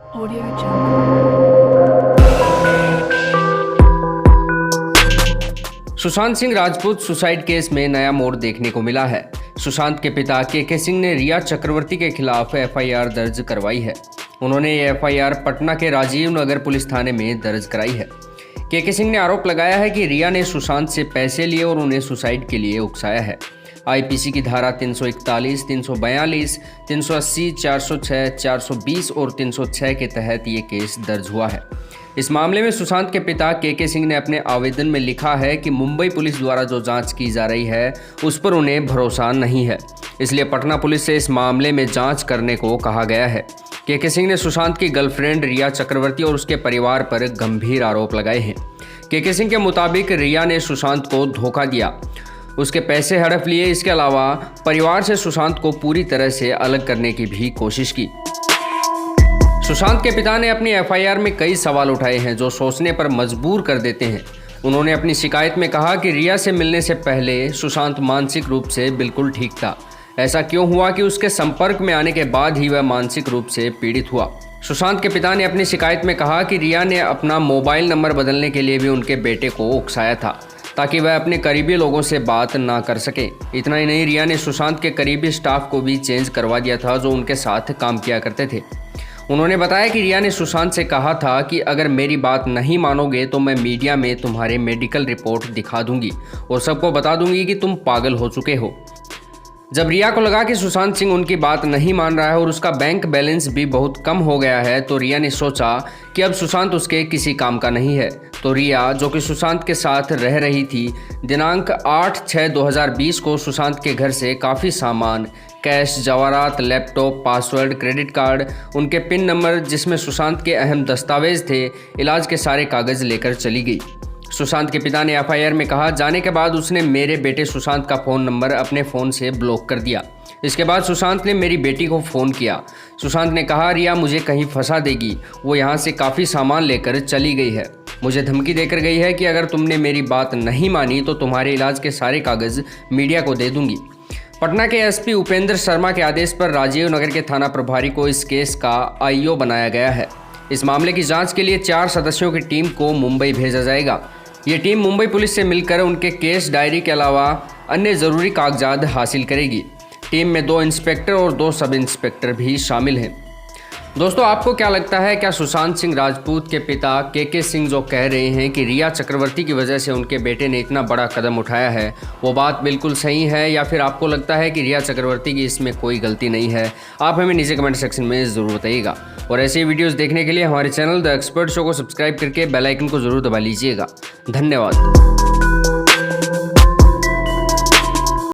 Audio Jungle. Sushant Singh Rajput suicide case में नया मोड़ देखने को मिला है। सुशांत के पिता के सिंह ने रिया चक्रवर्ती के खिलाफ एफआईआर दर्ज करवाई है। उन्होंने ये एफआईआर पटना के राजीव नगर पुलिस थाने में दर्ज कराई है। के सिंह ने आरोप लगाया है कि रिया ने सुशांत से पैसे लिए और उन्हें सुसाइड के लिए उकसाया है। आईपीसी की धारा 341, 342, 380, 406, 420 और 306 के तहत ये केस दर्ज हुआ है। इस मामले में सुशांत के पिता के सिंह ने अपने आवेदन में लिखा है कि मुंबई पुलिस द्वारा जो जांच की जा रही है उस पर उन्हें भरोसा नहीं है, इसलिए पटना पुलिस से इस मामले में जांच करने को कहा गया है। के सिंह ने सुशांत की गर्लफ्रेंड रिया चक्रवर्ती और उसके परिवार पर गंभीर आरोप लगाए हैं। के सिंह के मुताबिक रिया ने सुशांत को धोखा दिया, उसके पैसे हड़प लिए। इसके अलावा परिवार से सुशांत को पूरी तरह से अलग करने की भी कोशिश की। सुशांत के पिता ने अपनी एफआईआर में कई सवाल उठाए हैं जो सोचने पर मजबूर कर देते हैं। उन्होंने अपनी शिकायत में कहा कि रिया से मिलने से पहले सुशांत मानसिक रूप से बिल्कुल ठीक था। ऐसा क्यों हुआ कि उसके संपर्क में आने के बाद ही वह मानसिक रूप से पीड़ित हुआ। सुशांत के पिता ने अपनी शिकायत में कहा कि रिया ने अपना मोबाइल नंबर बदलने के लिए भी उनके बेटे को उकसाया था ताकि वह अपने करीबी लोगों से बात ना कर सके। इतना ही नहीं, रिया ने सुशांत के करीबी स्टाफ को भी चेंज करवा दिया था जो उनके साथ काम किया करते थे। उन्होंने बताया कि रिया ने सुशांत से कहा था कि अगर मेरी बात नहीं मानोगे तो मैं मीडिया में तुम्हारे मेडिकल रिपोर्ट दिखा दूंगी और सबको बता दूंगी कि तुम पागल हो चुके हो। जब रिया को लगा कि सुशांत सिंह उनकी बात नहीं मान रहा है और उसका बैंक बैलेंस भी बहुत कम हो गया है तो रिया ने सोचा कि अब सुशांत उसके किसी काम का नहीं है। तो रिया, जो कि सुशांत के साथ रह रही थी, दिनांक 8/6/2020 को सुशांत के घर से काफ़ी सामान, कैश, जवाहरात, लैपटॉप, पासवर्ड, क्रेडिट कार्ड, उनके पिन नंबर जिसमें सुशांत के अहम दस्तावेज थे, इलाज के सारे कागज़ लेकर चली गई। सुशांत के पिता ने एफआईआर में कहा, जाने के बाद उसने मेरे बेटे सुशांत का फ़ोन नंबर अपने फ़ोन से ब्लॉक कर दिया। इसके बाद सुशांत ने मेरी बेटी को फ़ोन किया। सुशांत ने कहा, रिया मुझे कहीं फंसा देगी, वो यहाँ से काफ़ी सामान लेकर चली गई है। मुझे धमकी देकर गई है कि अगर तुमने मेरी बात नहीं मानी तो तुम्हारे इलाज के सारे कागज़ मीडिया को दे दूंगी। पटना के एसपी उपेंद्र शर्मा के आदेश पर राजीव नगर के थाना प्रभारी को इस केस का आईओ बनाया गया है। इस मामले की जांच के लिए 4 सदस्यों की टीम को मुंबई भेजा जाएगा। ये टीम मुंबई पुलिस से मिलकर उनके केस डायरी के अलावा अन्य ज़रूरी कागजात हासिल करेगी। टीम में 2 इंस्पेक्टर और 2 सब इंस्पेक्टर भी शामिल हैं। दोस्तों, आपको क्या लगता है, क्या सुशांत सिंह राजपूत के पिता के सिंह जो कह रहे हैं कि रिया चक्रवर्ती की वजह से उनके बेटे ने इतना बड़ा कदम उठाया है, वो बात बिल्कुल सही है, या फिर आपको लगता है कि रिया चक्रवर्ती की इसमें कोई गलती नहीं है? आप हमें नीचे कमेंट सेक्शन में ज़रूर बताइएगा। और ऐसे वीडियोज़ देखने के लिए हमारे चैनल द एक्सपर्ट शो को सब्सक्राइब करके बेल आइकन को ज़रूर दबा लीजिएगा। धन्यवाद।